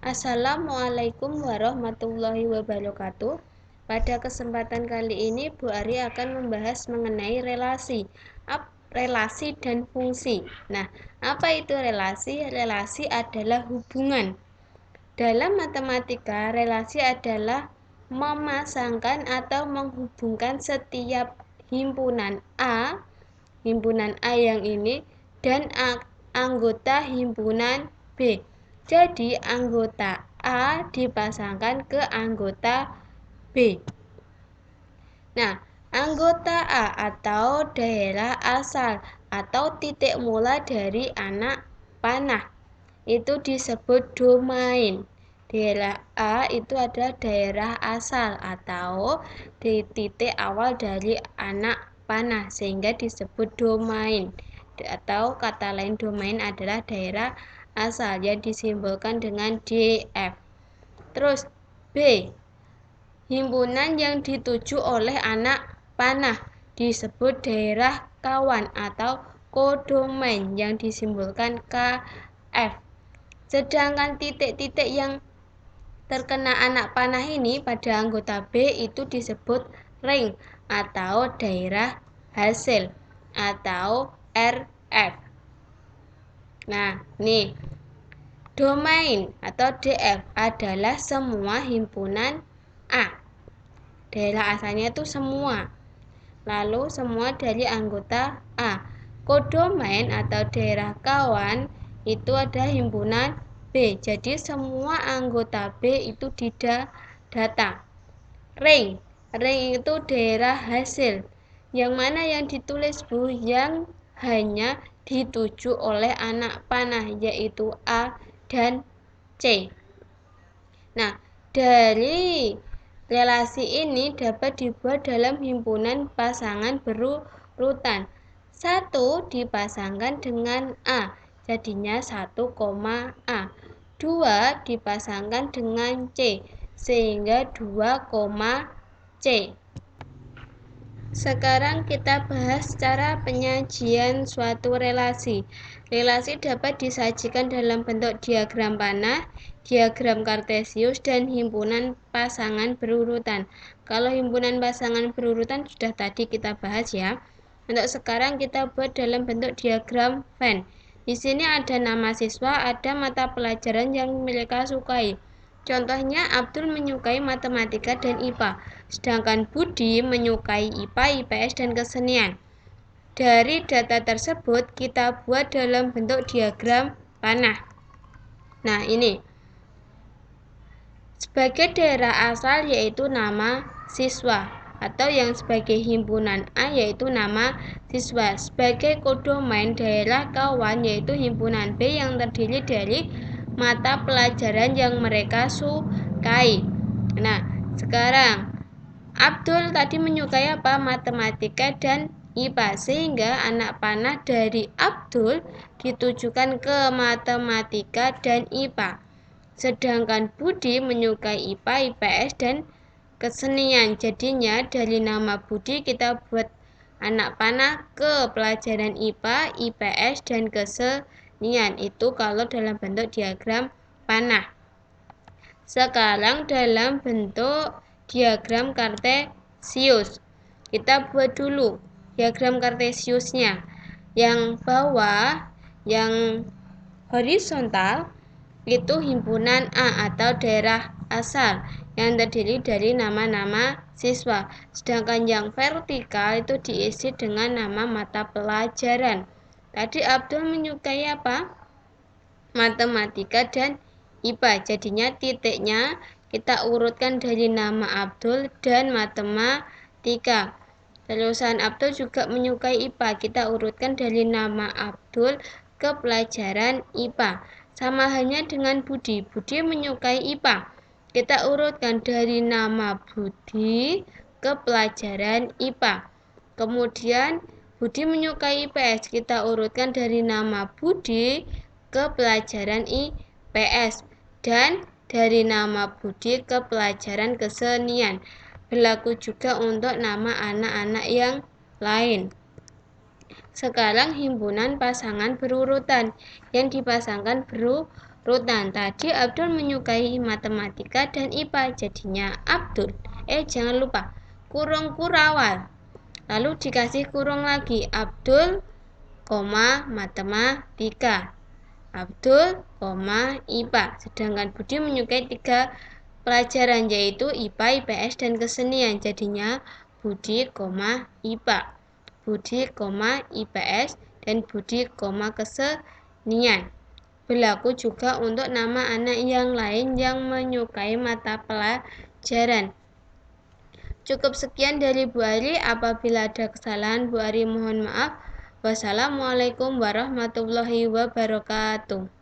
Assalamualaikum warahmatullahi wabarakatuh. Pada kesempatan kali ini Bu Ari akan membahas mengenai relasi dan fungsi. Nah, apa itu relasi? Relasi adalah hubungan. Dalam matematika, relasi adalah memasangkan atau menghubungkan setiap himpunan A yang ini dan anggota himpunan B. Jadi anggota A dipasangkan ke anggota B. Nah, anggota A atau daerah asal atau titik mula dari anak panah itu disebut domain. Daerah A itu adalah daerah asal atau di titik awal dari anak panah sehingga disebut domain. Atau kata lain domain adalah daerah asal yang disimbolkan dengan DF. Terus B, himpunan yang dituju oleh anak panah disebut daerah kawan atau kodomain yang disimbolkan KF. Sedangkan titik-titik yang terkena anak panah ini pada anggota B itu disebut ring atau daerah hasil atau RF. Nah, nih, domain atau DF adalah semua himpunan A. Daerah asalnya itu semua. Lalu semua dari anggota A. Kodomain atau daerah kawan itu ada himpunan B. Jadi semua anggota B itu data. Ring itu daerah hasil. Yang mana yang ditulis Bu? Yang hanya dituju oleh anak panah yaitu A dan C. Nah, dari relasi ini dapat dibuat dalam himpunan pasangan berurutan. 1 dipasangkan dengan A, jadinya 1, A. 2 dipasangkan dengan C, sehingga 2, C. Sekarang kita bahas cara penyajian suatu relasi. Relasi dapat disajikan dalam bentuk diagram panah, diagram kartesius, dan himpunan pasangan berurutan. Kalau himpunan pasangan berurutan sudah tadi kita bahas ya. Untuk sekarang kita buat dalam bentuk diagram Venn. Di sini ada nama siswa, ada mata pelajaran yang mereka sukai. Contohnya Abdul menyukai matematika dan IPA, sedangkan Budi menyukai IPA, IPS, dan kesenian. Dari data tersebut kita buat dalam bentuk diagram panah. Nah, ini sebagai daerah asal yaitu nama siswa, atau yang sebagai himpunan A yaitu nama siswa. Sebagai kodomain daerah kawan yaitu himpunan B yang terdiri dari mata pelajaran yang mereka sukai. Nah, sekarang Abdul tadi menyukai apa? Matematika dan IPA, sehingga anak panah dari Abdul ditujukan ke matematika dan IPA. Sedangkan Budi menyukai IPA, IPS, dan kesenian. Jadinya dari nama Budi kita buat anak panah ke pelajaran IPA, IPS, dan kesenian. Itu kalau dalam bentuk diagram panah. Sekarang dalam bentuk diagram kartesius. Kita buat dulu diagram kartesiusnya. Yang bawah, yang horizontal itu himpunan A atau daerah asal yang terdiri dari nama-nama siswa. Sedangkan yang vertikal itu diisi dengan nama mata pelajaran. Tadi Abdul menyukai apa? Matematika dan IPA. Jadinya titiknya kita urutkan dari nama Abdul dan matematika. Terusan Abdul juga menyukai IPA. Kita urutkan dari nama Abdul ke pelajaran IPA. Sama halnya dengan Budi. Budi menyukai IPA. Kita urutkan dari nama Budi ke pelajaran IPA. Kemudian Budi menyukai IPS. Kita urutkan dari nama Budi ke pelajaran IPS. Dan dari nama Budi ke pelajaran kesenian. Berlaku juga untuk nama anak-anak yang lain. Sekarang himpunan pasangan berurutan yang dipasangkan berurutan. Rutan. Tadi Abdul menyukai matematika dan IPA, jadinya Abdul. Jangan lupa kurung kurawal. Lalu dikasih kurung lagi, Abdul, matematika. Abdul, IPA. Sedangkan Budi menyukai 3 pelajaran, yaitu IPA, IPS, dan kesenian. Jadinya Budi, IPA. Budi, IPS, dan Budi, kesenian. Berlaku juga untuk nama anak yang lain yang menyukai mata pelajaran. Cukup sekian dari Bu Ari. Apabila ada kesalahan, Bu Ari mohon maaf. Wassalamualaikum warahmatullahi wabarakatuh.